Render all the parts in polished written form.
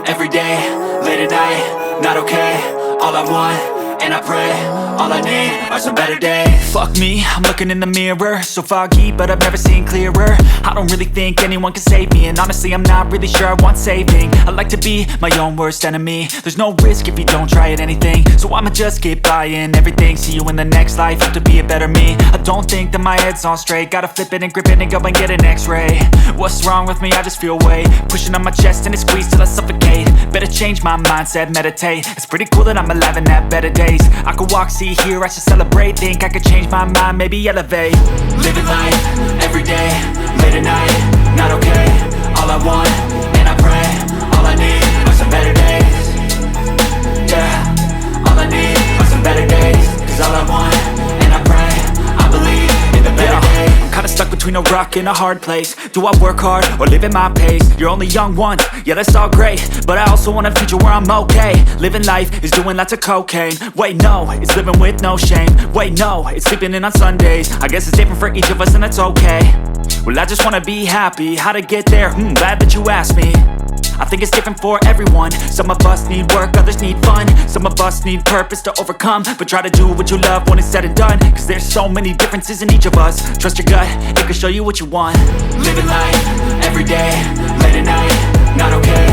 every day, late at night, not okay. All I want, and I pray, all I need are some better days. Fuck me, I'm looking in the mirror, so foggy, but I've never seen clearer. I don't really think anyone can save me, and honestly I'm not really sure I want saving. I like to be my own worst enemy. There's no risk if you don't try at anything, so I'ma just keep buying everything. See you in the next life, have to be a better me. I don't think that my head's on straight, gotta flip it and grip it and go and get an x-ray. What's wrong with me? I just feel weight pushing on my chest and it squeezes till I suffocate. Better change my mindset, meditate. It's pretty cool that I'm alive and have better days. I could walk, see, hear, I should celebrate. Think I could change my mind, maybe elevate. Living life, every day, late at night, not okay. All I want, and I pray, all I need are some better days. Yeah, all I need are some better days. Cause all I want, and I pray, I believe in the better days. I'm kinda stuck between a rock and a hard place. Do I work hard or live at my pace? You're only young once, yeah that's all great, but I also want a future where I'm okay. Living life is doing lots of cocaine. Wait no, it's living with no shame. Wait no, it's sleeping in on Sundays. I guess it's different for each of us and that's okay. Well I just wanna be happy, how to get there? Glad that you asked me. I think it's different for everyone. Some of us need work, others need fun. Some of us need purpose to overcome. But try to do what you love when it's said and done. Cause there's so many differences in each of us. Trust your gut, it can show you what you want. Living life, every day, late at night, not okay.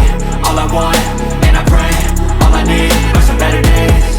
All I want, and I pray, all I need are some better days.